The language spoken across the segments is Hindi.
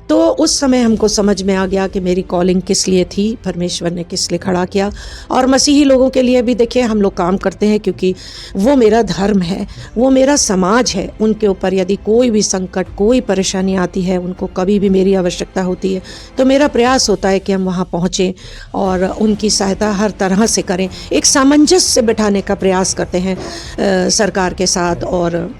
तो उस समय हमको समझ में आ गया कि मेरी कॉलिंग किस लिए थी, परमेश्वर ने किस लिए खड़ा किया। और मसीही लोगों के लिए भी देखिए हम लोग काम करते हैं, क्योंकि वो मेरा धर्म है, वो मेरा समाज है। उनके ऊपर यदि कोई भी संकट, कोई परेशानी आती है, उनको कभी भी मेरी आवश्यकता होती है, तो मेरा प्रयास होता है कि हम वहाँ पहुँचें और उनकी सहायता हर तरह से करें। एक सामंजस्य बिठाने का प्रयास करते हैं सरकार के साथ और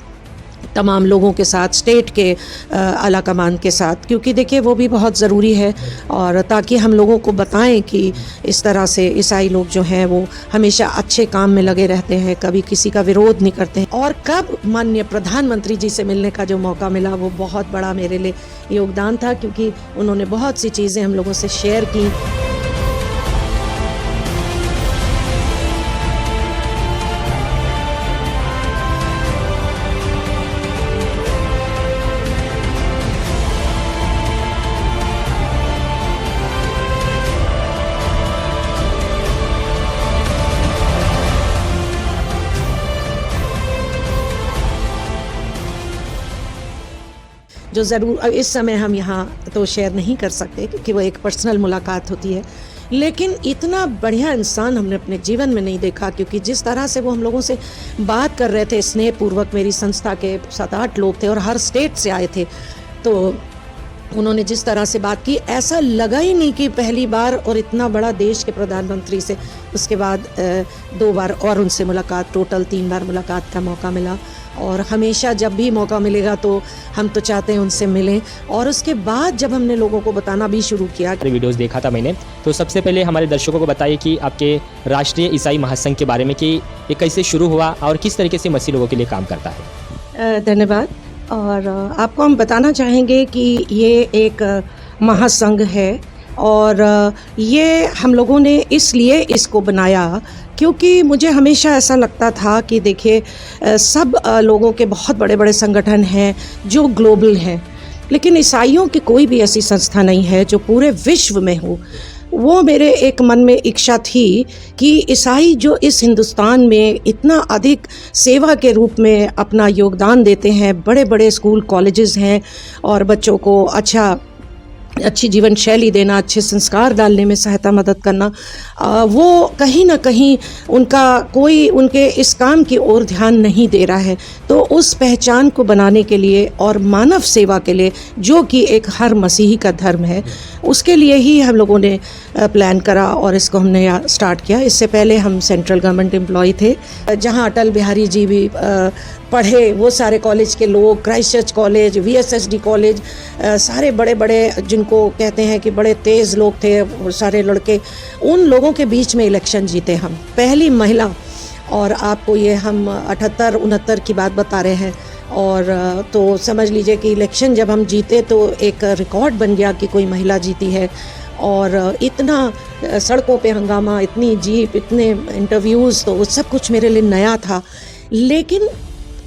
तमाम लोगों के साथ, स्टेट के आला कमान के साथ, क्योंकि देखिए वो भी बहुत ज़रूरी है। और ताकि हम लोगों को बताएं कि इस तरह से ईसाई लोग जो हैं वो हमेशा अच्छे काम में लगे रहते हैं, कभी किसी का विरोध नहीं करते हैं। और कब माननीय प्रधानमंत्री जी से मिलने का जो मौका मिला, वो बहुत बड़ा मेरे लिए योगदान था, क्योंकि उन्होंने बहुत सी चीज़ें हम लोगों से शेयर की। जो ज़रूर इस समय हम यहाँ तो शेयर नहीं कर सकते, क्योंकि वो एक पर्सनल मुलाकात होती है। लेकिन इतना बढ़िया इंसान हमने अपने जीवन में नहीं देखा, क्योंकि जिस तरह से वो हम लोगों से बात कर रहे थे स्नेहपूर्वक। मेरी संस्था के 7-8 लोग थे और हर स्टेट से आए थे, तो उन्होंने जिस तरह से बात की, ऐसा लगा ही नहीं कि पहली बार और इतना बड़ा देश के प्रधानमंत्री से। उसके बाद 2 बार और उनसे मुलाकात, टोटल 3 बार मुलाकात का मौका मिला। और हमेशा जब भी मौका मिलेगा तो हम तो चाहते हैं उनसे मिलें। और उसके बाद जब हमने लोगों को बताना भी शुरू किया, वीडियोस देखा था मैंने, तो सबसे पहले हमारे दर्शकों को बताइए कि आपके राष्ट्रीय ईसाई महासंघ के बारे में, कि ये कैसे शुरू हुआ और किस तरीके से मसीह लोगों के लिए काम करता है। धन्यवाद। और आपको हम बताना चाहेंगे कि ये एक महासंघ है, और ये हम लोगों ने इसलिए इसको बनाया क्योंकि मुझे हमेशा ऐसा लगता था कि देखिए सब लोगों के बहुत बड़े बड़े संगठन हैं जो ग्लोबल हैं, लेकिन ईसाइयों की कोई भी ऐसी संस्था नहीं है जो पूरे विश्व में हो। वो मेरे एक मन में इच्छा थी कि ईसाई जो इस हिंदुस्तान में इतना अधिक सेवा के रूप में अपना योगदान देते हैं, बड़े बड़े स्कूल कॉलेजेस हैं और बच्चों को अच्छी जीवन शैली देना, अच्छे संस्कार डालने में सहायता मदद करना, वो कहीं ना कहीं कोई उनके इस काम की ओर ध्यान नहीं दे रहा है। तो उस पहचान को बनाने के लिए और मानव सेवा के लिए, जो कि एक हर मसीही का धर्म है, उसके लिए ही हम लोगों ने प्लान करा और इसको हमने स्टार्ट किया। इससे पहले हम सेंट्रल गवर्नमेंट एम्प्लॉय थे, जहाँ अटल बिहारी जी भी पढ़े, वो सारे कॉलेज के लोग, Christ church college, VSSD college, सारे बड़े बड़े जिनको कहते हैं कि बड़े तेज़ लोग थे, वो सारे लड़के, उन लोगों के बीच में इलेक्शन जीते हम, पहली महिला। और आपको ये हम 78-69 की बात बता रहे हैं। और तो समझ लीजिए कि इलेक्शन जब हम जीते तो एक रिकॉर्ड बन गया कि कोई महिला जीती है। और इतना सड़कों पे हंगामा, इतनी जीप, इतने इंटरव्यूज़, तो वो सब कुछ मेरे लिए नया था। लेकिन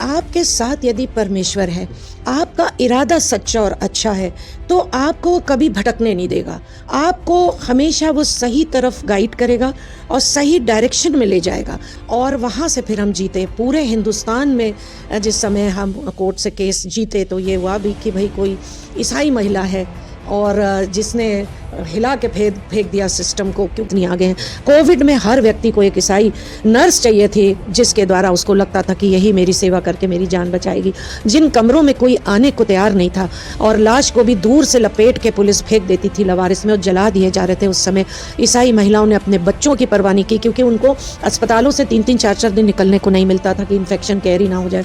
आपके साथ यदि परमेश्वर है, आपका इरादा सच्चा और अच्छा है, तो आपको कभी भटकने नहीं देगा। आपको हमेशा वो सही तरफ गाइड करेगा और सही डायरेक्शन में ले जाएगा। और वहाँ से फिर हम जीते पूरे हिंदुस्तान में। जिस समय हम कोर्ट से केस जीते तो ये हुआ भी कि भाई कोई ईसाई महिला है और जिसने हिला के फेंक दिया सिस्टम को, क्यों नहीं आ गए हैं। कोविड में हर व्यक्ति को एक ईसाई नर्स चाहिए थी, जिसके द्वारा उसको लगता था कि यही मेरी सेवा करके मेरी जान बचाएगी। जिन कमरों में कोई आने को तैयार नहीं था और लाश को भी दूर से लपेट के पुलिस फेंक देती थी लवारिस में और जला दिए जा रहे थे, उस समय ईसाई महिलाओं ने अपने बच्चों की परवाह नहीं की, क्योंकि उनको अस्पतालों से 3-3, 4-4 दिन निकलने को नहीं मिलता था कि इन्फेक्शन कैरी ना हो जाए।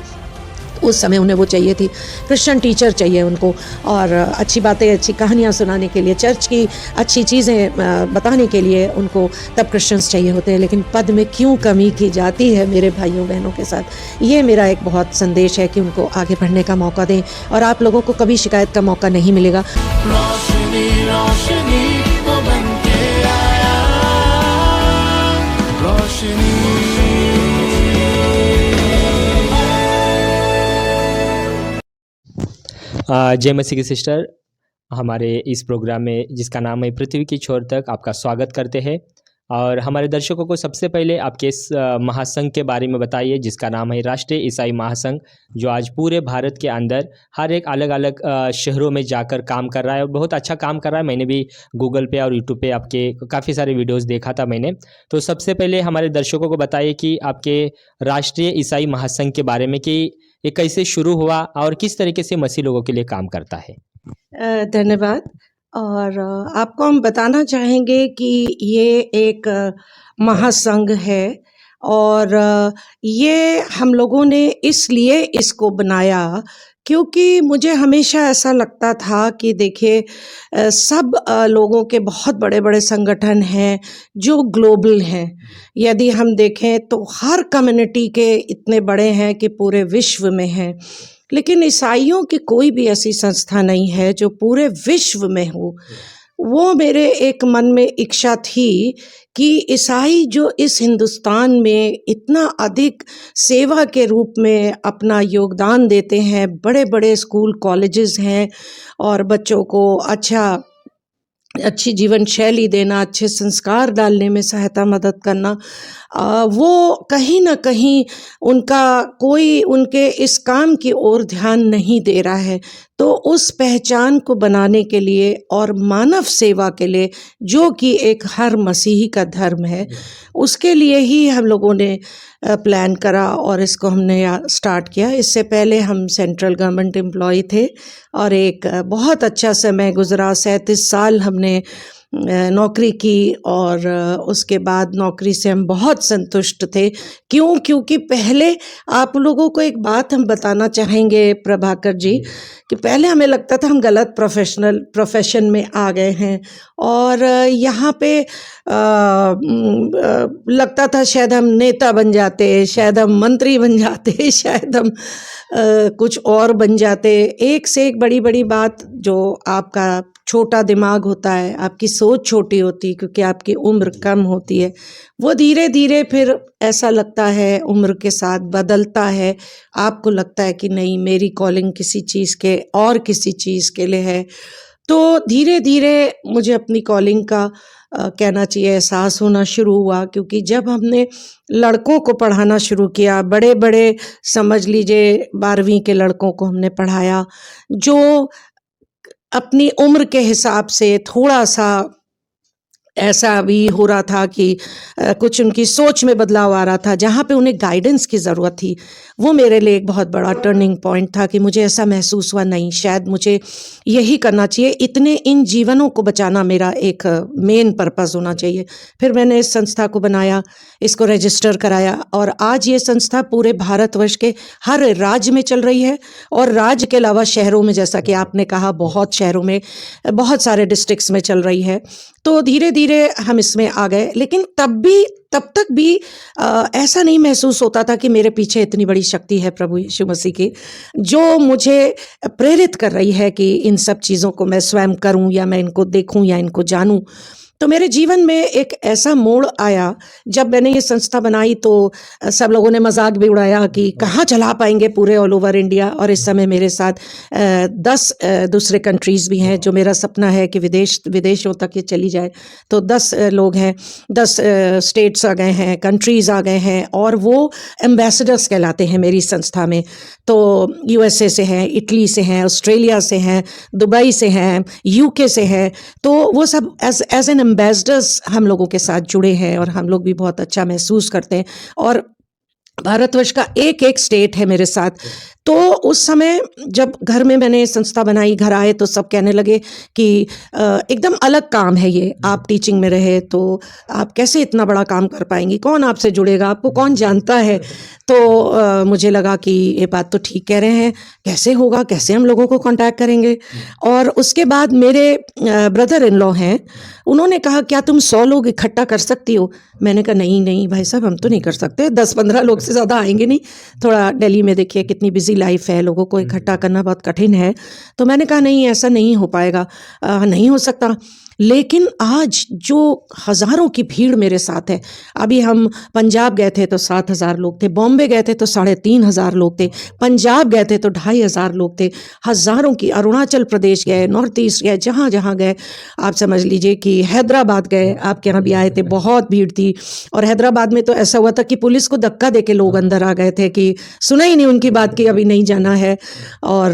उस समय उन्हें वो चाहिए थी, क्रिश्चियन टीचर चाहिए उनको, और अच्छी बातें, अच्छी कहानियाँ सुनाने के लिए, चर्च की अच्छी चीज़ें बताने के लिए उनको तब क्रिश्चियंस चाहिए होते हैं। लेकिन पद में क्यों कमी की जाती है मेरे भाइयों बहनों के साथ। ये मेरा एक बहुत संदेश है कि उनको आगे बढ़ने का मौका दें, और आप लोगों को कभी शिकायत का मौका नहीं मिलेगा। रोशनी रोशनी वो बनके आया, रोशनी। जय मसीह की सिस्टर, हमारे इस प्रोग्राम में जिसका नाम है पृथ्वी की छोर तक, आपका स्वागत करते हैं। और हमारे दर्शकों को सबसे पहले आपके इस महासंघ के बारे में बताइए, जिसका नाम है राष्ट्रीय ईसाई महासंघ, जो आज पूरे भारत के अंदर हर एक अलग अलग शहरों में जाकर काम कर रहा है और बहुत अच्छा काम कर रहा है। मैंने भी गूगल पे और यूट्यूब पे आपके काफ़ी सारे वीडियोस देखा था मैंने। तो सबसे पहले हमारे दर्शकों को बताइए कि आपके राष्ट्रीय ईसाई महासंघ के बारे में, कि ये कैसे शुरू हुआ और किस तरीके से मसीह लोगों के लिए काम करता है। धन्यवाद। और आपको हम बताना चाहेंगे कि ये एक महासंघ है और ये हम लोगों ने इसलिए इसको बनाया क्योंकि मुझे हमेशा ऐसा लगता था कि देखिए सब लोगों के बहुत बड़े बड़े संगठन हैं जो ग्लोबल हैं। यदि हम देखें तो हर कम्युनिटी के इतने बड़े हैं कि पूरे विश्व में हैं, लेकिन ईसाइयों की कोई भी ऐसी संस्था नहीं है जो पूरे विश्व में हो। वो मेरे एक मन में इच्छा थी कि ईसाई जो इस हिंदुस्तान में इतना अधिक सेवा के रूप में अपना योगदान देते हैं, बड़े बड़े स्कूल कॉलेजेस हैं और बच्चों को अच्छी जीवन शैली देना, अच्छे संस्कार डालने में सहायता मदद करना, वो कहीं ना कहीं कोई उनके इस काम की ओर ध्यान नहीं दे रहा है। तो उस पहचान को बनाने के लिए और मानव सेवा के लिए, जो कि एक हर मसीही का धर्म है, उसके लिए ही हम लोगों ने प्लान करा और इसको हमने स्टार्ट किया। इससे पहले हम सेंट्रल गवर्नमेंट एम्प्लॉय थे और एक बहुत अच्छा समय गुजरा। 37 साल हमने नौकरी की और उसके बाद नौकरी से हम बहुत संतुष्ट थे। क्योंकि पहले आप लोगों को एक बात हम बताना चाहेंगे प्रभाकर जी, कि पहले हमें लगता था हम गलत प्रोफेशन में आ गए हैं और यहाँ पे लगता था शायद हम नेता बन जाते, शायद हम मंत्री बन जाते, शायद हम कुछ और बन जाते। एक से एक बड़ी बड़ी बात, जो आपका छोटा दिमाग होता है, आपकी सोच छोटी होती है क्योंकि आपकी उम्र कम होती है, वो धीरे धीरे फिर ऐसा लगता है उम्र के साथ बदलता है। आपको लगता है कि नहीं, मेरी कॉलिंग किसी चीज़ के लिए है। तो धीरे धीरे मुझे अपनी कॉलिंग का कहना चाहिए एहसास होना शुरू हुआ, क्योंकि जब हमने लड़कों को पढ़ाना शुरू किया, बड़े बड़े समझ लीजिए 12वीं के लड़कों को हमने पढ़ाया, जो अपनी उम्र के हिसाब से थोड़ा सा ऐसा भी हो रहा था कि कुछ उनकी सोच में बदलाव आ रहा था, जहाँ पे उन्हें गाइडेंस की ज़रूरत थी। वो मेरे लिए एक बहुत बड़ा टर्निंग पॉइंट था कि मुझे ऐसा महसूस हुआ, नहीं, शायद मुझे यही करना चाहिए, इन जीवनों को बचाना मेरा एक मेन पर्पस होना चाहिए। फिर मैंने इस संस्था को बनाया, इसको रजिस्टर कराया और आज ये संस्था पूरे भारतवर्ष के हर राज्य में चल रही है और राज्य के अलावा शहरों में, जैसा कि आपने कहा, बहुत शहरों में, बहुत सारे डिस्ट्रिक्ट्स में चल रही है। तो धीरे धीरे हम इसमें आ गए, लेकिन तब तक भी ऐसा नहीं महसूस होता था कि मेरे पीछे इतनी बड़ी शक्ति है प्रभु यीशु मसीह की, जो मुझे प्रेरित कर रही है कि इन सब चीज़ों को मैं स्वयं करूं या मैं इनको देखूं या इनको जानूं। तो मेरे जीवन में एक ऐसा मोड़ आया जब मैंने ये संस्था बनाई, तो सब लोगों ने मजाक भी उड़ाया कि कहाँ चला पाएंगे पूरे ऑल ओवर इंडिया। और इस समय मेरे साथ 10 दूसरे कंट्रीज़ भी हैं, जो मेरा सपना है कि विदेशों तक ये चली जाए। तो 10 लोग हैं, 10 स्टेट्स आ गए हैं, कंट्रीज़ आ गए हैं और वो एम्बेसडर्स कहलाते हैं मेरी संस्था में। तो USA से हैं, इटली से हैं, ऑस्ट्रेलिया से हैं, दुबई से हैं, UK से हैं। तो वो सब एज एन एम्बेसडर्स हम लोगों के साथ जुड़े हैं और हम लोग भी बहुत अच्छा महसूस करते हैं। और भारतवर्ष का एक एक स्टेट है मेरे साथ। तो उस समय जब घर में मैंने संस्था बनाई, घर आए तो सब कहने लगे कि एकदम अलग काम है ये, आप टीचिंग में रहे तो आप कैसे इतना बड़ा काम कर पाएंगी, कौन आपसे जुड़ेगा, आपको कौन जानता है। तो मुझे लगा कि ये बात तो ठीक कह रहे हैं, कैसे होगा, कैसे हम लोगों को कांटेक्ट करेंगे। और उसके बाद मेरे ब्रदर इन लॉ हैं, उन्होंने कहा क्या तुम 100 लोग इकट्ठा कर सकती हो। मैंने कहा नहीं भाई साहब, हम तो नहीं कर सकते, 10-15 लोग से ज़्यादा आएंगे नहीं। थोड़ा दिल्ली में देखिए कितनी बिजी लाइफ है, लोगों को इकट्ठा करना बहुत कठिन है। तो मैंने कहा नहीं, ऐसा नहीं हो पाएगा, नहीं हो सकता। लेकिन आज जो हज़ारों की भीड़ मेरे साथ है, अभी हम पंजाब गए थे तो 7,000 लोग थे, बॉम्बे गए थे तो 3,500 लोग थे, पंजाब गए थे तो 2,500 लोग थे, हज़ारों की, अरुणाचल प्रदेश गए, नॉर्थ ईस्ट गए, जहाँ जहाँ गए आप समझ लीजिए कि हैदराबाद गए, आपके यहाँ भी आए थे, बहुत भीड़ थी। और हैदराबाद में तो ऐसा हुआ था कि पुलिस को धक्का दे के लोग अंदर आ गए थे कि सुना ही नहीं उनकी बात कि अभी नहीं जाना है। और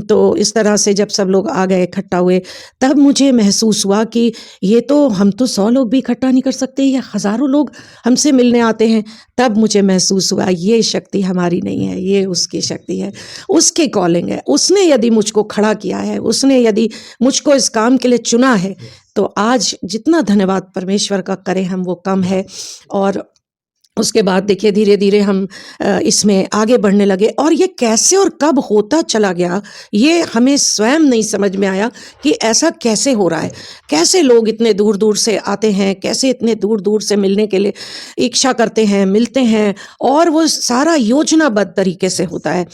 तो इस तरह से जब सब लोग आ गए, इकट्ठा हुए, तब मुझे महसूस हुआ कि ये तो हम तो 100 लोग भी इकट्ठा नहीं कर सकते, या हज़ारों लोग हमसे मिलने आते हैं। तब मुझे महसूस हुआ ये शक्ति हमारी नहीं है, ये उसकी शक्ति है, उसकी कॉलिंग है। उसने यदि मुझको खड़ा किया है, उसने यदि मुझको इस काम के लिए चुना है, तो आज जितना धन्यवाद परमेश्वर का करें हम वो कम है। और उसके बाद देखिए धीरे धीरे हम इसमें आगे बढ़ने लगे, और ये कैसे और कब होता चला गया ये हमें स्वयं नहीं समझ में आया कि ऐसा कैसे हो रहा है, कैसे लोग इतने दूर दूर से आते हैं, कैसे इतने दूर दूर से मिलने के लिए इच्छा करते हैं, मिलते हैं, और वो सारा योजनाबद्ध तरीके से होता है।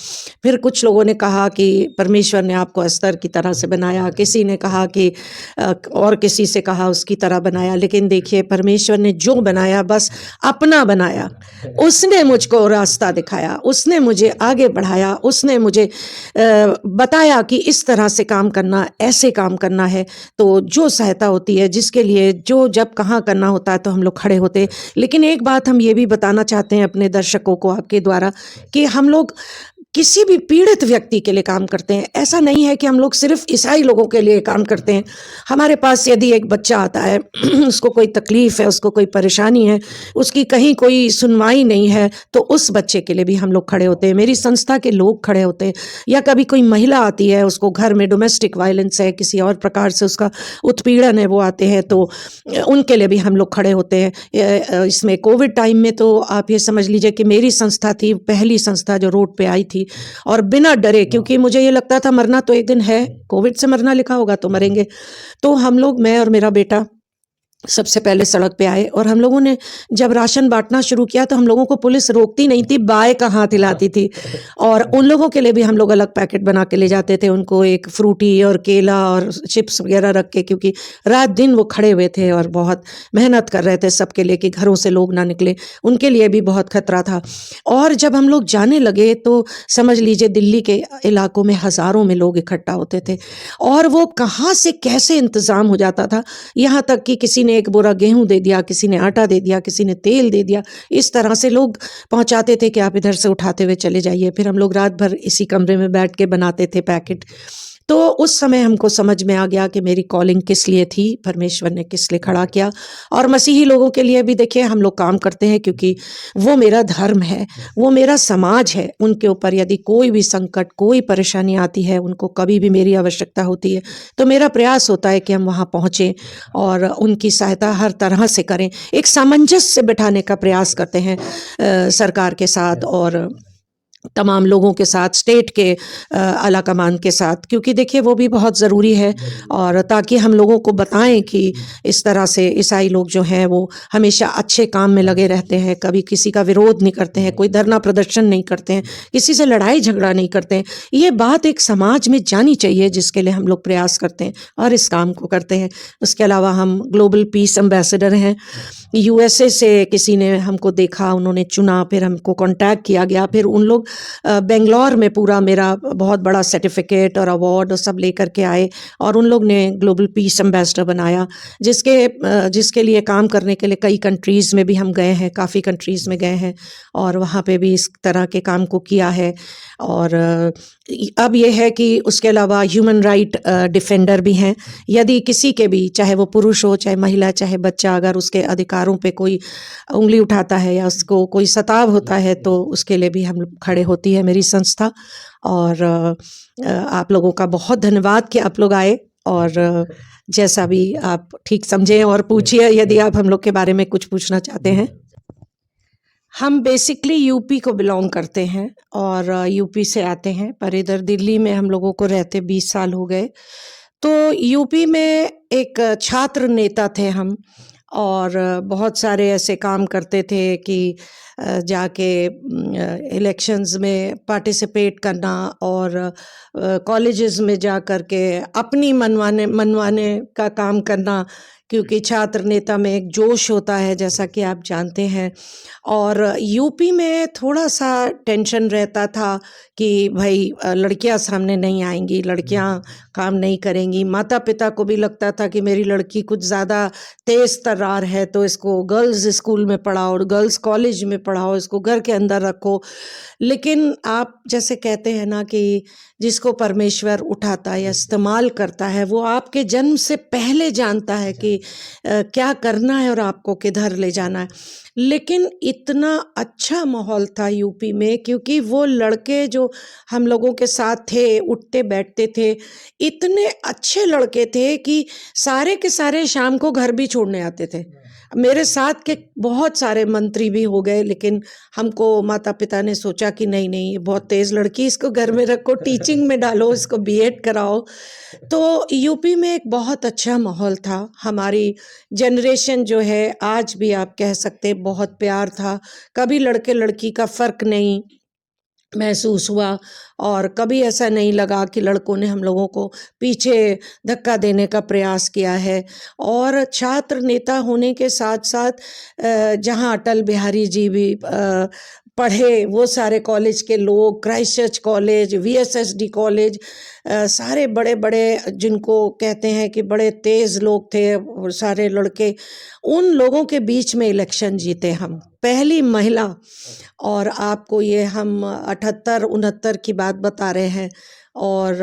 फिर कुछ लोगों ने कहा कि परमेश्वर ने आपको अस्तर की तरह से बनाया, किसी ने कहा कि और किसी से कहा उसकी तरह बनाया, लेकिन देखिए परमेश्वर ने जो बनाया बस अपना बनाया। उसने मुझको रास्ता दिखाया, उसने मुझे आगे बढ़ाया, उसने मुझे बताया कि इस तरह से काम करना, ऐसे काम करना है। तो जो सहायता होती है, जिसके लिए जो जब कहाँ करना होता है, तो हम लोग खड़े होते हैं। लेकिन एक बात हम ये भी बताना चाहते हैं अपने दर्शकों को आपके द्वारा कि हम लोग किसी भी पीड़ित व्यक्ति के लिए काम करते हैं। ऐसा नहीं है कि हम लोग सिर्फ ईसाई लोगों के लिए काम करते हैं। हमारे पास यदि एक बच्चा आता है उसको कोई तकलीफ़ है, उसको कोई परेशानी है, उसकी कहीं कोई सुनवाई नहीं है, तो उस बच्चे के लिए भी हम लोग खड़े होते हैं, मेरी संस्था के लोग खड़े होते हैं। या कभी कोई महिला आती है, उसको घर में डोमेस्टिक वायलेंस है, किसी और प्रकार से उसका उत्पीड़न है, वो आते हैं, तो उनके लिए भी हम लोग खड़े होते हैं। इसमें कोविड टाइम में तो आप ये समझ लीजिए कि मेरी संस्था थी पहली संस्था जो रोड पे आई थी, और बिना डरे, क्योंकि मुझे ये लगता था मरना तो एक दिन है, कोविड से मरना लिखा होगा तो मरेंगे, तो हम लोग, मैं और मेरा बेटा सबसे पहले सड़क पे आए। और हम लोगों ने जब राशन बांटना शुरू किया तो हम लोगों को पुलिस रोकती नहीं थी, बाय का हाथ हिलाती थी। और उन लोगों के लिए भी हम लोग अलग पैकेट बना के ले जाते थे, उनको एक फ्रूटी और केला और चिप्स वगैरह रख के, क्योंकि रात दिन वो खड़े हुए थे और बहुत मेहनत कर रहे थे सबके लिए कि घरों से लोग ना निकले, उनके लिए भी बहुत खतरा था। और जब हम लोग जाने लगे तो समझ लीजिए दिल्ली के इलाकों में हज़ारों में लोग इकट्ठा होते थे, और वो कहाँ से कैसे इंतज़ाम हो जाता था, यहाँ तक कि किसी ने एक बोरा गेहूं दे दिया, किसी ने आटा दे दिया, किसी ने तेल दे दिया, इस तरह से लोग पहुंचाते थे कि आप इधर से उठाते हुए चले जाइए। फिर हम लोग रात भर इसी कमरे में बैठ के बनाते थे पैकेट। तो उस समय हमको समझ में आ गया कि मेरी कॉलिंग किस लिए थी, परमेश्वर ने किस लिए खड़ा किया। और मसीही लोगों के लिए भी देखिए हम लोग काम करते हैं, क्योंकि वो मेरा धर्म है, वो मेरा समाज है। उनके ऊपर यदि कोई भी संकट, कोई परेशानी आती है, उनको कभी भी मेरी आवश्यकता होती है, तो मेरा प्रयास होता है कि हम वहाँ पहुँचें और उनकी सहायता हर तरह से करें। एक सामंजस्य बिठाने का प्रयास करते हैं सरकार के साथ और तमाम लोगों के साथ, स्टेट के आला कमान के साथ, क्योंकि देखिए वो भी बहुत ज़रूरी है। और ताकि हम लोगों को बताएं कि इस तरह से ईसाई लोग जो हैं वो हमेशा अच्छे काम में लगे रहते हैं, कभी किसी का विरोध नहीं करते हैं, कोई धरना प्रदर्शन नहीं करते हैं, किसी से लड़ाई झगड़ा नहीं करते हैं। ये बात एक समाज में जानी चाहिए, जिसके लिए हम लोग प्रयास करते हैं और इस काम को करते हैं। उसके अलावा हम ग्लोबल पीस एम्बेसडर हैं। यूएसए से किसी ने हमको देखा, उन्होंने चुना, फिर हमको कांटेक्ट किया गया, फिर उन लोग बेंगलोर में पूरा मेरा बहुत बड़ा सर्टिफिकेट और अवार्ड और सब लेकर के आए, और उन लोग ने ग्लोबल पीस एम्बेसडर बनाया, जिसके लिए काम करने के लिए कई कंट्रीज़ में भी हम गए हैं, काफ़ी कंट्रीज़ में गए हैं, और वहाँ पे भी इस तरह के काम को किया है। और अब ये है कि उसके अलावा ह्यूमन राइट डिफेंडर भी हैं। यदि किसी के भी, चाहे वो पुरुष हो, चाहे महिला, चाहे बच्चा, अगर उसके अधिकारों पे कोई उंगली उठाता है या उसको कोई सताव होता है, तो उसके लिए भी हम खड़े होती है मेरी संस्था। और आप लोगों का बहुत धन्यवाद कि आप लोग आए, और जैसा भी आप ठीक समझें, और पूछिए यदि आप हम लोग के बारे में कुछ पूछना चाहते हैं। हम बेसिकली यूपी को बिलोंग करते हैं और यूपी से आते हैं, पर इधर दिल्ली में हम लोगों को रहते 20 साल हो गए। तो यूपी में एक छात्र नेता थे हम, और बहुत सारे ऐसे काम करते थे कि जाके इलेक्शंस में पार्टिसिपेट करना, और कॉलेजेस में जा कर के अपनी मनवाने का काम करना, क्योंकि छात्र नेता में एक जोश होता है जैसा कि आप जानते हैं। और यूपी में थोड़ा सा टेंशन रहता था कि भाई लड़कियां सामने नहीं आएंगी, लड़कियां काम नहीं करेंगी। माता पिता को भी लगता था कि मेरी लड़की कुछ ज़्यादा तेज़ तर्रार है तो इसको गर्ल्स स्कूल में पढ़ाओ, गर्ल्स कॉलेज में पढ़ाओ, इसको घर के अंदर रखो। लेकिन आप जैसे कहते हैं ना कि जिसको परमेश्वर उठाता है या इस्तेमाल करता है, वो आपके जन्म से पहले जानता है कि क्या करना है और आपको किधर ले जाना है। लेकिन इतना अच्छा माहौल था यूपी में, क्योंकि वो लड़के जो हम लोगों के साथ थे, उठते बैठते थे, इतने अच्छे लड़के थे कि सारे के सारे शाम को घर भी छोड़ने आते थे। मेरे साथ के बहुत सारे मंत्री भी हो गए, लेकिन हमको माता पिता ने सोचा कि नहीं नहीं, ये बहुत तेज़ लड़की, इसको घर में रखो, टीचिंग में डालो, इसको बीएड कराओ। तो यूपी में एक बहुत अच्छा माहौल था। हमारी जनरेशन जो है आज भी आप कह सकते हैं बहुत प्यार था, कभी लड़के लड़की का फ़र्क नहीं महसूस हुआ और कभी ऐसा नहीं लगा कि लड़कों ने हम लोगों को पीछे धक्का देने का प्रयास किया है। और छात्र नेता होने के साथ साथ जहां अटल बिहारी जी भी पढ़े, वो सारे कॉलेज के लोग, क्राइस्ट चर्च कॉलेज, वीएसएसडी कॉलेज, सारे बड़े बड़े जिनको कहते हैं कि बड़े तेज़ लोग थे, वो सारे लड़के, उन लोगों के बीच में इलेक्शन जीते हम, पहली महिला। और आपको ये हम 78-69 की बात बता रहे हैं। और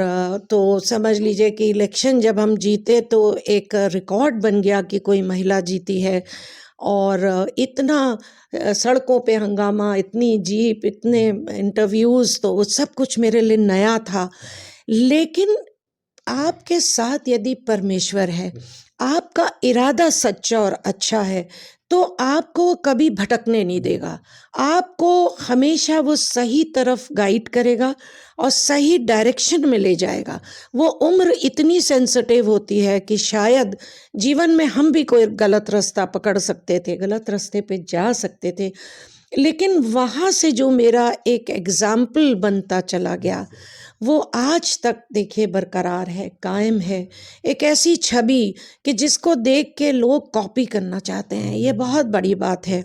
तो समझ लीजिए कि इलेक्शन जब हम जीते तो एक रिकॉर्ड बन गया कि कोई महिला जीती है। और इतना सड़कों पे हंगामा, इतनी जीप, इतने इंटरव्यूज़, तो वो सब कुछ मेरे लिए नया था। लेकिन आपके साथ यदि परमेश्वर है, आपका इरादा सच्चा और अच्छा है, तो आपको कभी भटकने नहीं देगा। आपको हमेशा वो सही तरफ गाइड करेगा और सही डायरेक्शन में ले जाएगा। वो उम्र इतनी सेंसिटिव होती है कि शायद जीवन में हम भी कोई गलत रास्ता पकड़ सकते थे, गलत रास्ते पे जा सकते थे, लेकिन वहाँ से जो मेरा एक एग्ज़ाम्पल बनता चला गया, वो आज तक देखिए बरकरार है, कायम है। एक ऐसी छवि कि जिसको देख के लोग कॉपी करना चाहते हैं, ये बहुत बड़ी बात है।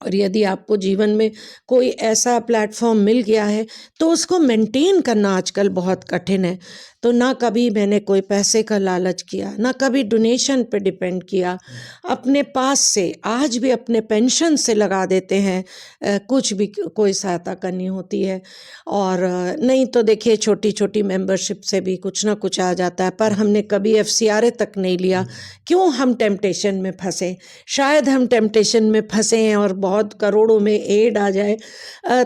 और यदि आपको जीवन में कोई ऐसा प्लेटफॉर्म मिल गया है तो उसको मेंटेन करना आजकल बहुत कठिन है। तो ना कभी मैंने कोई पैसे का लालच किया, ना कभी डोनेशन पे डिपेंड किया। अपने पास से, आज भी अपने पेंशन से लगा देते हैं, कुछ भी कोई सहायता करनी होती है। और नहीं तो देखिए छोटी छोटी मेंबरशिप से भी कुछ ना कुछ आ जाता है, पर हमने कभी एफसीआरए तक नहीं लिया। क्यों हम टेम्पटेशन में फंसे? शायद हम टेम्पटेशन में फंसे हैं और बहुत करोड़ों में एड आ जाए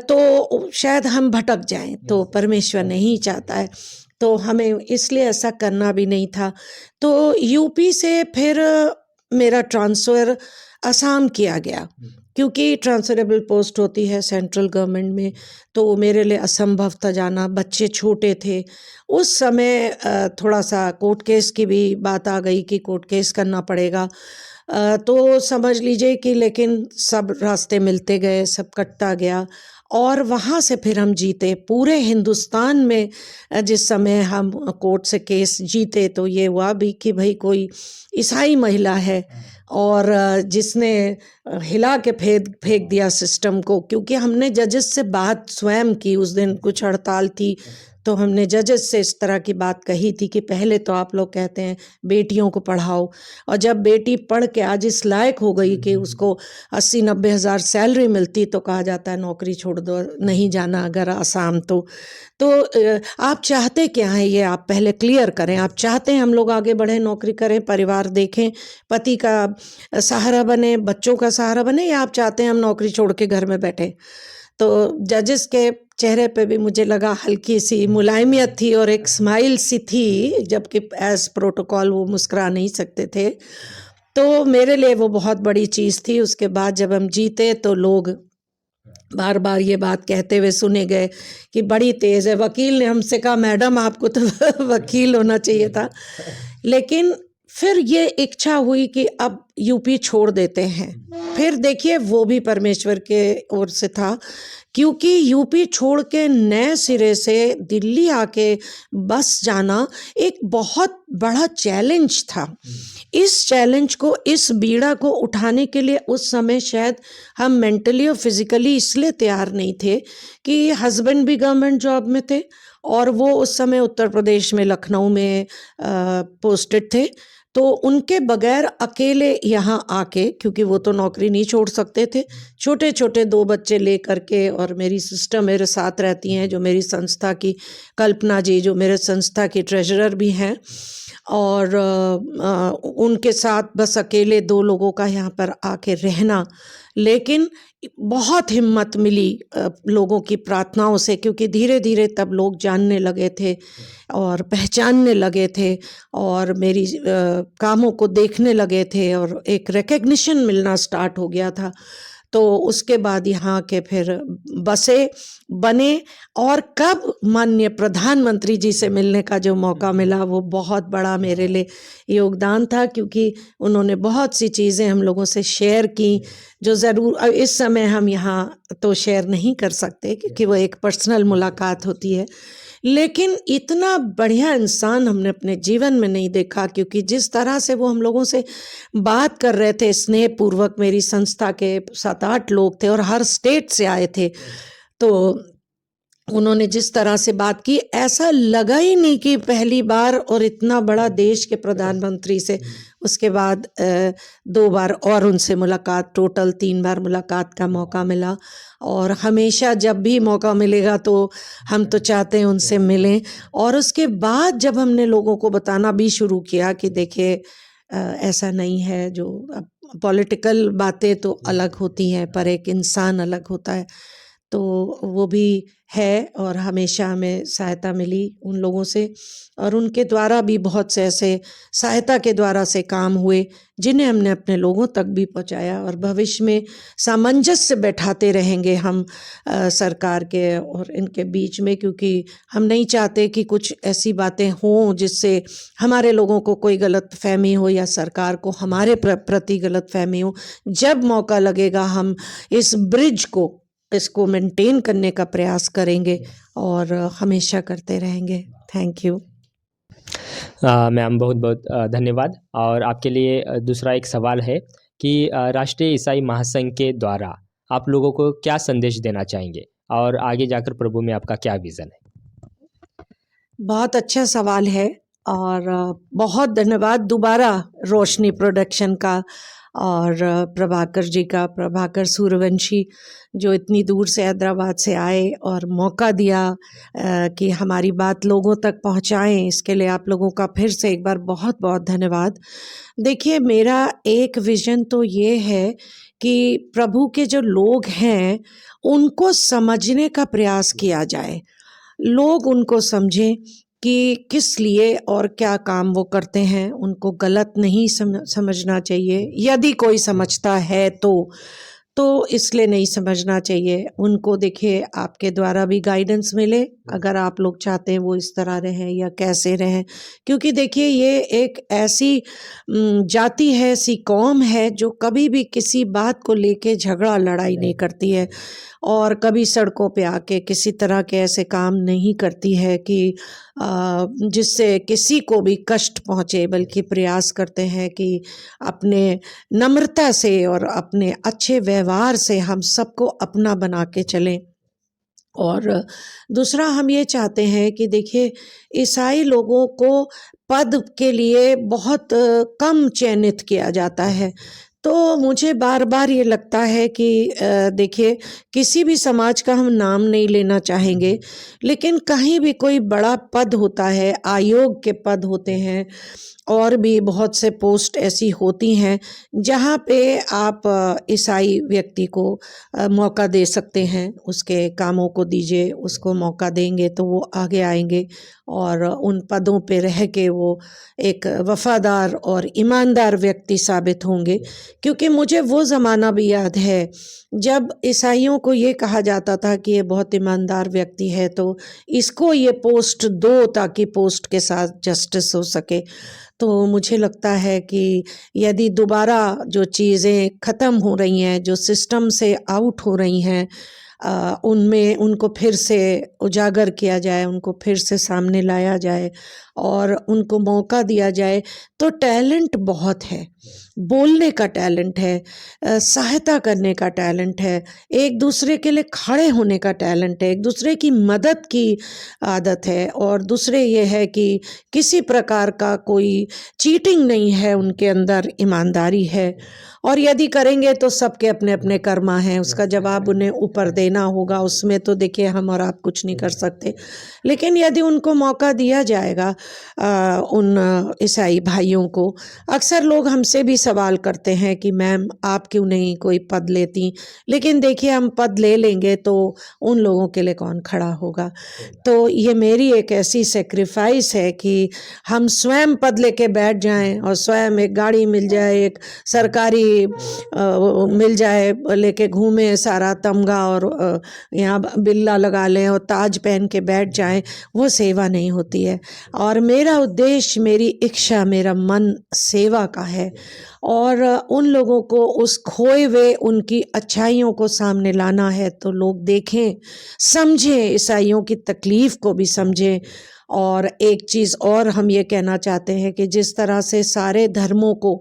तो शायद हम भटक जाएं, तो परमेश्वर नहीं चाहता है। तो हमें इसलिए ऐसा करना भी नहीं था। तो यूपी से फिर मेरा ट्रांसफ़र असम किया गया, क्योंकि ट्रांसफरेबल पोस्ट होती है सेंट्रल गवर्नमेंट में, तो मेरे लिए असंभव था जाना। बच्चे छोटे थे उस समय, थोड़ा सा कोर्ट केस की भी बात आ गई कि कोर्ट केस करना पड़ेगा। तो समझ लीजिए कि लेकिन सब रास्ते मिलते गए, सब कटता गया और वहाँ से फिर हम जीते। पूरे हिंदुस्तान में जिस समय हम कोर्ट से केस जीते तो ये हुआ भी कि भाई कोई ईसाई महिला है और जिसने हिला के फेंक दिया सिस्टम को। क्योंकि हमने जजेस से बात स्वयं की, उस दिन कुछ हड़ताल थी तो हमने जजेस से इस तरह की बात कही थी कि पहले तो आप लोग कहते हैं बेटियों को पढ़ाओ, और जब बेटी पढ़ के आज इस लायक हो गई कि उसको 80-90 हज़ार सैलरी मिलती तो कहा जाता है नौकरी छोड़ दो, नहीं जाना अगर आसाम। तो आप चाहते क्या हैं, ये आप पहले क्लियर करें। आप चाहते हैं हम लोग आगे बढ़ें, नौकरी करें, परिवार देखें, पति का सहारा बने, बच्चों का सहारा बने, या आप चाहते हैं हम नौकरी छोड़ के घर में बैठे? तो जजेस के चेहरे पे भी मुझे लगा हल्की सी मुलायमियत थी और एक स्माइल सी थी, जबकि एज प्रोटोकॉल वो मुस्कुरा नहीं सकते थे। तो मेरे लिए वो बहुत बड़ी चीज़ थी। उसके बाद जब हम जीते तो लोग बार बार ये बात कहते हुए सुने गए कि बड़ी तेज़ है। वकील ने हमसे कहा मैडम आपको तो वकील होना चाहिए था। लेकिन फिर ये इच्छा हुई कि अब यूपी छोड़ देते हैं। फिर देखिए वो भी परमेश्वर के ओर से था, क्योंकि यूपी छोड़ के नए सिरे से दिल्ली आके बस जाना एक बहुत बड़ा चैलेंज था। इस चैलेंज को, इस बीड़ा को उठाने के लिए उस समय शायद हम मेंटली और फिज़िकली इसलिए तैयार नहीं थे कि हस्बैंड भी गवर्नमेंट जॉब में थे और वो उस समय उत्तर प्रदेश में लखनऊ में पोस्टेड थे। तो उनके बगैर अकेले यहाँ आके, क्योंकि वो तो नौकरी नहीं छोड़ सकते थे, छोटे छोटे 2 बच्चे ले करके, और मेरी सिस्टर मेरे साथ रहती हैं जो मेरी संस्था की, कल्पना जी जो मेरे संस्था की ट्रेजरर भी हैं, और उनके साथ बस अकेले 2 लोगों का यहाँ पर आके रहना। लेकिन बहुत हिम्मत मिली लोगों की प्रार्थनाओं से, क्योंकि धीरे धीरे तब लोग जानने लगे थे और पहचानने लगे थे और मेरी कामों को देखने लगे थे और एक रिकग्निशन मिलना स्टार्ट हो गया था। तो उसके बाद यहाँ के फिर बसे बने, और कब माननीय प्रधानमंत्री जी से मिलने का जो मौका मिला वो बहुत बड़ा मेरे लिए योगदान था, क्योंकि उन्होंने बहुत सी चीज़ें हम लोगों से शेयर की जो ज़रूर इस समय हम यहाँ तो शेयर नहीं कर सकते, क्योंकि वो एक पर्सनल मुलाकात होती है। लेकिन इतना बढ़िया इंसान हमने अपने जीवन में नहीं देखा, क्योंकि जिस तरह से वो हम लोगों से बात कर रहे थे स्नेहपूर्वक, मेरी संस्था के 7-8 लोग थे और हर स्टेट से आए थे, तो उन्होंने जिस तरह से बात की, ऐसा लगा ही नहीं कि पहली बार और इतना बड़ा देश के प्रधानमंत्री से। उसके बाद 2 बार और उनसे मुलाकात, टोटल 3 बार मुलाकात का मौका मिला, और हमेशा जब भी मौका मिलेगा तो हम तो चाहते हैं उनसे मिलें। और उसके बाद जब हमने लोगों को बताना भी शुरू किया कि देखिए ऐसा नहीं है, जो पॉलिटिकल बातें तो अलग होती हैं पर एक इंसान अलग होता है, तो वो भी है। और हमेशा हमें सहायता मिली उन लोगों से, और उनके द्वारा भी बहुत से ऐसे सहायता के द्वारा से काम हुए जिन्हें हमने अपने लोगों तक भी पहुंचाया। और भविष्य में सामंजस्य बैठाते रहेंगे हम सरकार के और इनके बीच में, क्योंकि हम नहीं चाहते कि कुछ ऐसी बातें हों जिससे हमारे लोगों को कोई गलत फहमी हो या सरकार को हमारे प्रति गलत फहमी हो। जब मौका लगेगा हम इस ब्रिज को, इसको मेंटेन करने का प्रयास करेंगे और हमेशा करते रहेंगे। Thank you. मैम बहुत बहुत धन्यवाद। और आपके लिए दूसरा एक सवाल है कि राष्ट्रीय ईसाई महासंघ के द्वारा आप लोगों को क्या संदेश देना चाहेंगे और आगे जाकर प्रभु में आपका क्या विज़न है? बहुत अच्छा सवाल है, और बहुत धन्यवाद दोबारा रोशनी प्रोडक्शन का और प्रभाकर जी का, प्रभाकर सूर्यवंशी, जो इतनी दूर से हैदराबाद से आए और मौका दिया कि हमारी बात लोगों तक पहुंचाएं। इसके लिए आप लोगों का फिर से एक बार बहुत बहुत धन्यवाद। देखिए, मेरा एक विज़न तो ये है कि प्रभु के जो लोग हैं उनको समझने का प्रयास किया जाए, लोग उनको समझें कि किस लिए और क्या काम वो करते हैं। उनको गलत नहीं समझना चाहिए, यदि कोई समझता है तो इसलिए नहीं समझना चाहिए। उनको देखिए, आपके द्वारा भी गाइडेंस मिले, अगर आप लोग चाहते हैं वो इस तरह रहें या कैसे रहें, क्योंकि देखिए ये एक ऐसी जाति है, ऐसी कौम है जो कभी भी किसी बात को लेके झगड़ा लड़ाई नहीं करती है, और कभी सड़कों पे आके किसी तरह के ऐसे काम नहीं करती है कि जिससे किसी को भी कष्ट पहुँचे, बल्कि प्रयास करते हैं कि अपने नम्रता से और अपने अच्छे व्यवहार से हम सबको अपना बना के चलें। और दूसरा, हम ये चाहते हैं कि देखिए, ईसाई लोगों को पद के लिए बहुत कम चयनित किया जाता है। तो मुझे बार बार ये लगता है कि देखिए, किसी भी समाज का हम नाम नहीं लेना चाहेंगे, लेकिन कहीं भी कोई बड़ा पद होता है, आयोग के पद होते हैं, और भी बहुत से पोस्ट ऐसी होती हैं जहाँ पे आप ईसाई व्यक्ति को मौका दे सकते हैं। उसके कामों को दीजिए, उसको मौका देंगे तो वो आगे आएंगे और उन पदों पे रह के वो एक वफादार और ईमानदार व्यक्ति साबित होंगे। क्योंकि मुझे वो ज़माना भी याद है जब ईसाइयों को ये कहा जाता था कि ये बहुत ईमानदार व्यक्ति है, तो इसको ये पोस्ट दो ताकि पोस्ट के साथ जस्टिस हो सके। तो मुझे लगता है कि यदि दोबारा जो चीज़ें ख़त्म हो रही हैं, जो सिस्टम से आउट हो रही हैं, उनमें उनको फिर से उजागर किया जाए, उनको फिर से सामने लाया जाए और उनको मौका दिया जाए। तो टैलेंट बहुत है, बोलने का टैलेंट है, सहायता करने का टैलेंट है, एक दूसरे के लिए खड़े होने का टैलेंट है, एक दूसरे की मदद की आदत है, और दूसरे ये है कि किसी प्रकार का कोई चीटिंग नहीं है उनके अंदर, ईमानदारी है। और यदि करेंगे तो सबके अपने अपने कर्मा हैं, उसका जवाब उन्हें ऊपर देना होगा, उसमें तो देखिए हम और आप कुछ नहीं कर सकते। लेकिन यदि उनको मौका दिया जाएगा, उन ईसाई भाइयों को, अक्सर लोग हमसे भी सवाल करते हैं कि मैम आप क्यों नहीं कोई पद लेती, लेकिन देखिए हम पद ले लेंगे तो उन लोगों के लिए कौन खड़ा होगा। तो ये मेरी एक ऐसी सेक्रीफाइस है कि हम स्वयं पद लेके बैठ जाएं और स्वयं एक गाड़ी मिल जाए, एक सरकारी मिल जाए, लेके घूमें सारा तमगा और यहाँ बिल्ला लगा लें और ताज पहन के बैठ जाएं, वो सेवा नहीं होती है। और मेरा उद्देश्य, मेरी इच्छा, मेरा मन सेवा का है, और उन लोगों को उस खोए हुए उनकी अच्छाइयों को सामने लाना है, तो लोग देखें, समझें, ईसाइयों की तकलीफ़ को भी समझें। और एक चीज़ और हम ये कहना चाहते हैं कि जिस तरह से सारे धर्मों को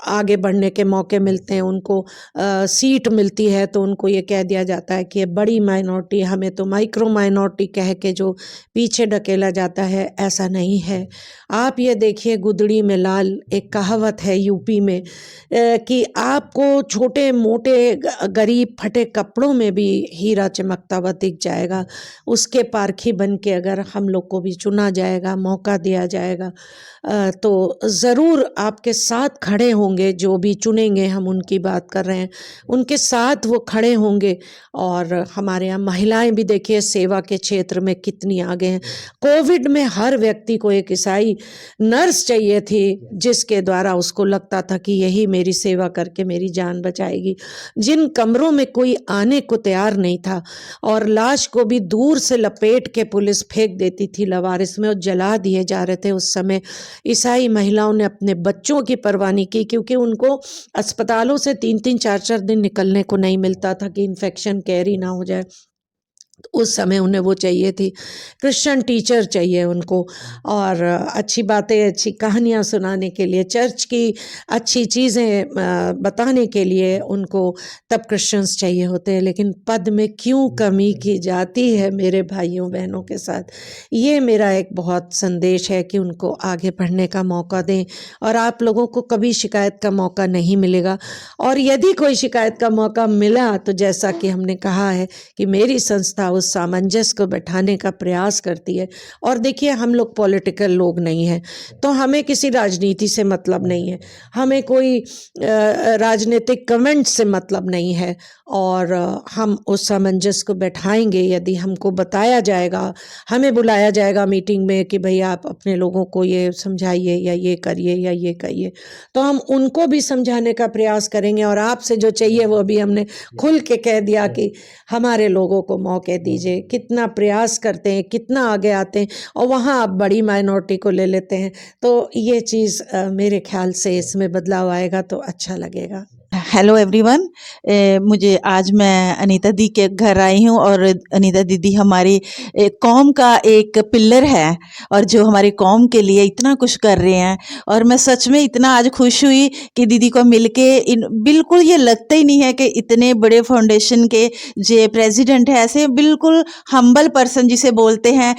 आगे बढ़ने के मौके मिलते हैं, उनको सीट मिलती है, तो उनको ये कह दिया जाता है कि ये बड़ी माइनॉरिटी, हमें तो माइक्रो माइनॉरिटी कह के जो पीछे ढकेला जाता है, ऐसा नहीं है। आप ये देखिए, गुदड़ी में लाल एक कहावत है यूपी में, कि आपको छोटे मोटे गरीब फटे कपड़ों में भी हीरा चमकता हुआ दिख जाएगा। उसके पारखी बन के अगर हम लोग को भी चुना जाएगा, मौका दिया जाएगा, तो ज़रूर आपके साथ खड़े होंगे। जो भी चुनेंगे, हम उनकी बात कर रहे हैं, उनके साथ वो खड़े होंगे। और हमारे यहाँ महिलाएं भी देखिए सेवा के क्षेत्र में कितनी आगे हैं। कोविड में हर व्यक्ति को एक ईसाई नर्स चाहिए थी, जिसके द्वारा उसको लगता था कि यही मेरी सेवा करके मेरी जान बचाएगी। जिन कमरों में कोई आने को तैयार नहीं था और लाश को भी दूर से लपेट के पुलिस फेंक देती थी लवारिस में और जला दिए जा रहे थे, उस समय ईसाई महिलाओं ने अपने बच्चों की परवाह नहीं की, क्योंकि उनको अस्पतालों से 3-3 4-4 दिन निकलने को नहीं मिलता था कि इन्फेक्शन कैरी ना हो जाए। उस समय उन्हें वो चाहिए थी, क्रिश्चियन टीचर चाहिए उनको, और अच्छी बातें, अच्छी कहानियाँ सुनाने के लिए, चर्च की अच्छी चीज़ें बताने के लिए उनको तब क्रिश्चियंस चाहिए होते हैं। लेकिन पद में क्यों कमी की जाती है मेरे भाइयों बहनों के साथ? ये मेरा एक बहुत संदेश है कि उनको आगे बढ़ने का मौका दें, और आप लोगों को कभी शिकायत का मौका नहीं मिलेगा। और यदि कोई शिकायत का मौका मिला, तो जैसा कि हमने कहा है कि मेरी संस्था उस सामंजस्य को बैठाने का प्रयास करती है। और देखिए, हम लोग पॉलिटिकल लोग नहीं हैं, तो हमें किसी राजनीति से मतलब नहीं है, हमें कोई राजनीतिक कमेंट से मतलब नहीं है, और हम उस सामंजस्य को बैठाएंगे यदि हमको बताया जाएगा, हमें बुलाया जाएगा मीटिंग में कि भाई आप अपने लोगों को ये समझाइए या ये करिए या ये करिए, तो हम उनको भी समझाने का प्रयास करेंगे। और आपसे जो चाहिए वो भी हमने खुल के कह दिया कि हमारे लोगों को मौके दीजिए। कितना प्रयास करते हैं, कितना आगे आते हैं, और वहाँ आप बड़ी माइनॉरिटी को ले लेते हैं। तो ये चीज़ मेरे ख्याल से इसमें बदलाव आएगा तो अच्छा लगेगा। हेलो एवरीवन, मुझे आज मैं अनीता दी के घर आई हूँ, और अनीता दीदी हमारी कौम का एक पिलर है, और जो हमारी कौम के लिए इतना कुछ कर रहे हैं। और मैं सच में इतना आज खुश हुई कि दीदी को मिलके बिल्कुल ये लगता ही नहीं है कि इतने बड़े फाउंडेशन के जो प्रेसिडेंट है, ऐसे बिल्कुल हम्बल पर्सन जिसे बोलते हैं,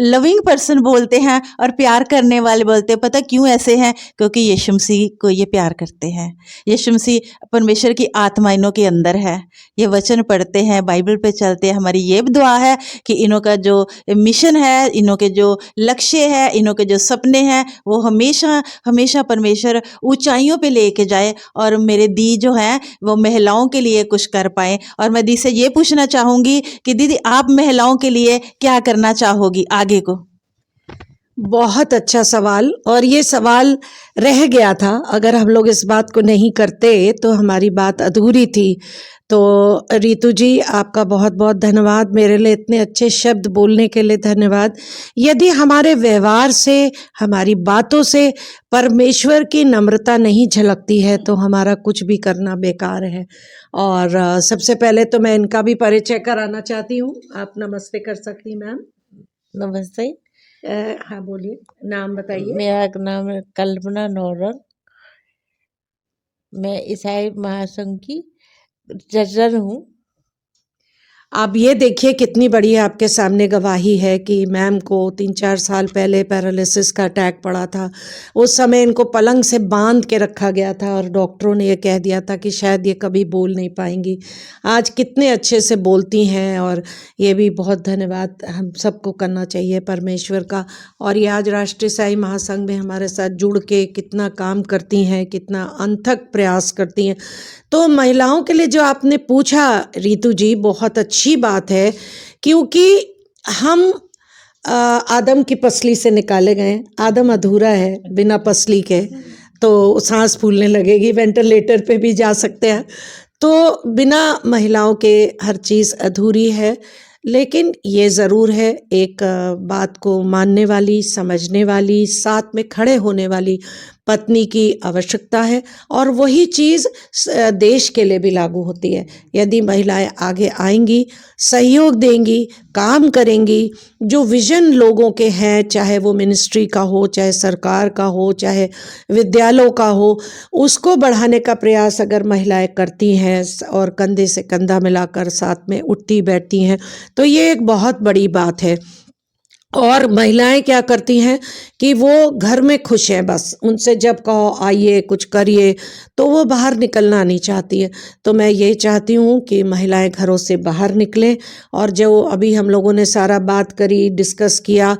लविंग पर्सन बोलते हैं, और प्यार करने वाले बोलते हैं। पता क्यों ऐसे हैं? क्योंकि यीशु मसीह को ये प्यार करते हैं। यीशु मसीह परमेश्वर की आत्मा इनों के अंदर है। ये वचन पढ़ते हैं, बाइबल पे चलते हैं। हमारी ये दुआ है कि इनों का जो मिशन है, इनों के जो लक्ष्य है, इनों के जो सपने हैं, वो हमेशा हमेशा परमेश्वर ऊंचाइयों पे लेके जाए, और मेरे दी जो है वो महिलाओं के लिए कुछ कर पाए। और मैं दी से ये पूछना चाहूँगी कि दीदी आप महिलाओं के लिए क्या करना चाहोगी आगे को? बहुत अच्छा सवाल, और ये सवाल रह गया था। अगर हम लोग इस बात को नहीं करते तो हमारी बात अधूरी थी। तो रितु जी, आपका बहुत बहुत धन्यवाद, मेरे लिए इतने अच्छे शब्द बोलने के लिए धन्यवाद। यदि हमारे व्यवहार से, हमारी बातों से परमेश्वर की नम्रता नहीं झलकती है तो हमारा कुछ भी करना बेकार है। और सबसे पहले तो मैं इनका भी परिचय कराना चाहती हूँ। आप नमस्ते कर सकती हैं मैम? नमस्ते। हाँ बोलिए, नाम बताइए। मेरा नाम है कल्पना नौरंग। मैं ईसाई महासंघ की जजर हूँ। आप ये देखिए कितनी बड़ी आपके सामने गवाही है कि मैम को 3-4 साल पहले पैरालिसिस का अटैक पड़ा था। उस समय इनको पलंग से बांध के रखा गया था और डॉक्टरों ने ये कह दिया था कि शायद ये कभी बोल नहीं पाएंगी। आज कितने अच्छे से बोलती हैं, और ये भी बहुत धन्यवाद हम सबको करना चाहिए परमेश्वर का। और ये आज राष्ट्रीय ईसाई महासंघ में हमारे साथ जुड़ के कितना काम करती हैं, कितना अनथक प्रयास करती हैं। तो महिलाओं के लिए जो आपने पूछा रितु जी, बहुत अच्छी बात है, क्योंकि हम आदम की पसली से निकाले गए। आदम अधूरा है बिना पसली के, तो सांस फूलने लगेगी, वेंटिलेटर पे भी जा सकते हैं। तो बिना महिलाओं के हर चीज़ अधूरी है। लेकिन ये ज़रूर है, एक बात को मानने वाली, समझने वाली, साथ में खड़े होने वाली पत्नी की आवश्यकता है। और वही चीज़ देश के लिए भी लागू होती है। यदि महिलाएं आगे आएंगी, सहयोग देंगी, काम करेंगी, जो विज़न लोगों के हैं, चाहे वो मिनिस्ट्री का हो, चाहे सरकार का हो, चाहे विद्यालयों का हो, उसको बढ़ाने का प्रयास अगर महिलाएं करती हैं और कंधे से कंधा मिलाकर साथ में उठती बैठती हैं, तो ये एक बहुत बड़ी बात है। और महिलाएं क्या करती हैं कि वो घर में खुश हैं, बस उनसे जब कहो आइए कुछ करिए तो वो बाहर निकलना नहीं चाहती है। तो मैं ये चाहती हूँ कि महिलाएं घरों से बाहर निकलें। और जो अभी हम लोगों ने सारा बात करी, डिस्कस किया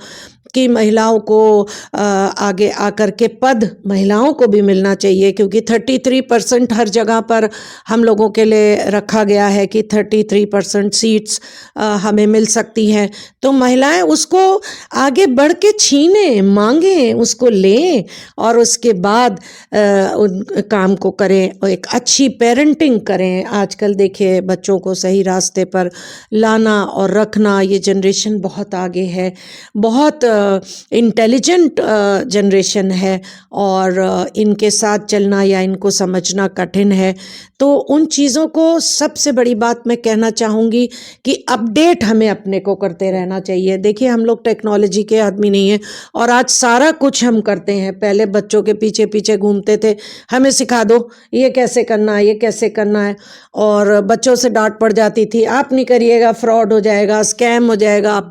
कि महिलाओं को आगे आकर के पद महिलाओं को भी मिलना चाहिए, क्योंकि 33% हर जगह पर हम लोगों के लिए रखा गया है कि 33% सीट्स हमें मिल सकती हैं। तो महिलाएं उसको आगे बढ़ के छीनें, मांगें, उसको लें और उसके बाद उन काम को करें और एक अच्छी पेरेंटिंग करें। आजकल देखिए बच्चों को सही रास्ते पर लाना और रखना, ये जनरेशन बहुत आगे है, बहुत इंटेलिजेंट जनरेशन है, और इनके साथ चलना या इनको समझना कठिन है। तो उन चीज़ों को, सबसे बड़ी बात मैं कहना चाहूँगी कि अपडेट हमें अपने को करते रहना चाहिए। देखिए हम लोग टेक्नोलॉजी के आदमी नहीं हैं और आज सारा कुछ हम करते हैं। पहले बच्चों के पीछे पीछे घूमते थे, हमें सिखा दो ये कैसे करना है, ये कैसे करना है, और बच्चों से डांट पड़ जाती थी, आप नहीं करिएगा फ्रॉड हो जाएगा, स्कैम हो जाएगा,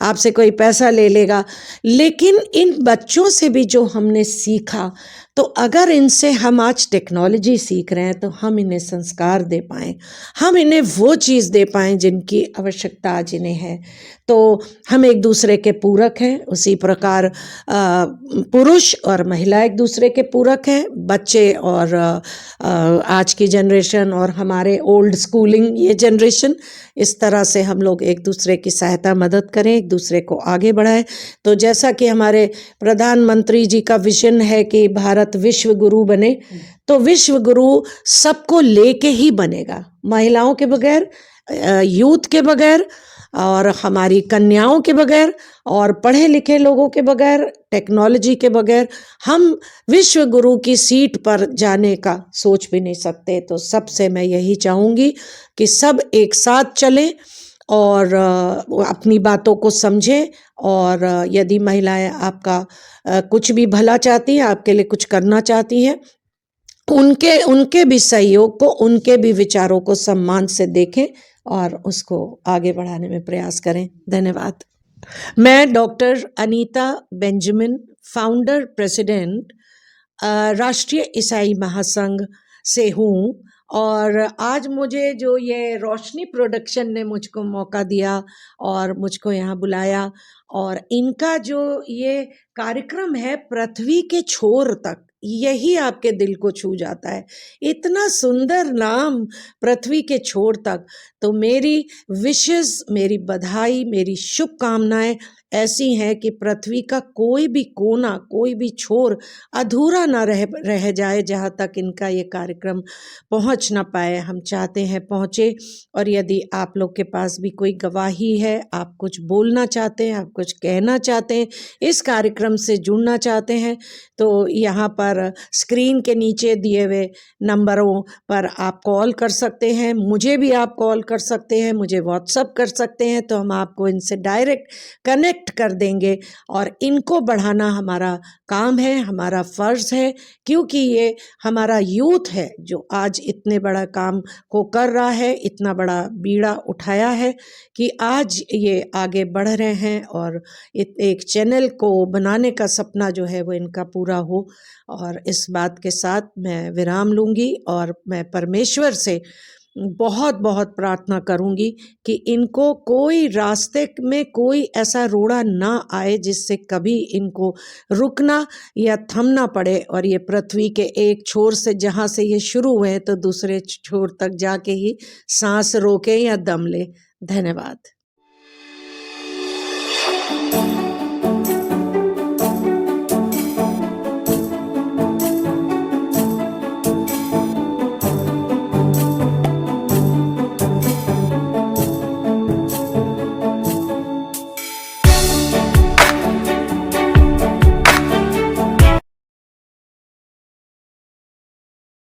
आपसे कोई पैसा ले लेगा। लेकिन इन बच्चों से भी जो हमने सीखा, तो अगर इनसे हम आज टेक्नोलॉजी सीख रहे हैं तो हम इन्हें संस्कार दे पाएँ, हम इन्हें वो चीज़ दे पाएँ जिनकी आवश्यकता आज इन्हें है। तो हम एक दूसरे के पूरक हैं, उसी प्रकार पुरुष और महिला एक दूसरे के पूरक हैं। बच्चे और आज की जनरेशन और हमारे ओल्ड स्कूलिंग ये जनरेशन, इस तरह से हम लोग एक दूसरे की सहायता मदद करें, एक दूसरे को आगे बढ़ाएं। तो जैसा कि हमारे प्रधानमंत्री जी का विजन है कि भारत विश्व गुरु बने, तो विश्व गुरु सबको लेके ही बनेगा, महिलाओं के बगैर, यूथ के बगैर, और हमारी कन्याओं के बगैर, और पढ़े लिखे लोगों के बगैर, टेक्नोलॉजी के बगैर हम विश्व गुरु की सीट पर जाने का सोच भी नहीं सकते। तो सबसे मैं यही चाहूँगी कि सब एक साथ चलें और अपनी बातों को समझें। और यदि महिलाएं आपका कुछ भी भला चाहती हैं, आपके लिए कुछ करना चाहती हैं, उनके भी सहयोग को, उनके भी विचारों को सम्मान से देखें और उसको आगे बढ़ाने में प्रयास करें। धन्यवाद। मैं doctor Anita Benjamin, founder president राष्ट्रीय ईसाई महासंघ से हूँ। और आज मुझे जो ये रोशनी प्रोडक्शन ने मुझको मौका दिया और मुझको यहाँ बुलाया, और इनका जो ये कार्यक्रम है पृथ्वी के छोर तक, यही आपके दिल को छू जाता है। इतना सुंदर नाम, पृथ्वी के छोर तक। तो मेरी विशेष, मेरी बधाई, मेरी शुभकामनाएं ऐसी हैं कि पृथ्वी का कोई भी कोना, कोई भी छोर अधूरा ना रह जाए जहाँ तक इनका ये कार्यक्रम पहुँच ना पाए। हम चाहते हैं पहुँचे। और यदि आप लोग के पास भी कोई गवाही है, आप कुछ बोलना चाहते हैं, आप कुछ कहना चाहते हैं, इस कार्यक्रम से जुड़ना चाहते हैं, तो यहाँ पर स्क्रीन के नीचे दिए हुए नंबरों पर आप कॉल कर सकते हैं। मुझे भी आप कॉल कर सकते हैं, मुझे व्हाट्सअप कर सकते हैं, तो हम आपको इनसे डायरेक्ट कनेक्ट कर देंगे। और इनको बढ़ाना हमारा काम है, हमारा फ़र्ज़ है, क्योंकि ये हमारा यूथ है जो आज इतने बड़ा काम को कर रहा है, इतना बड़ा बीड़ा उठाया है कि आज ये आगे बढ़ रहे हैं और एक चैनल को बनाने का सपना जो है वो इनका पूरा हो। और इस बात के साथ मैं विराम लूँगी और मैं परमेश्वर से बहुत बहुत प्रार्थना करूँगी कि इनको कोई रास्ते में कोई ऐसा रोड़ा ना आए जिससे कभी इनको रुकना या थमना पड़े और ये पृथ्वी के एक छोर से जहाँ से ये शुरू हुए तो दूसरे छोर तक जाके ही सांस रोके या दम ले। धन्यवाद।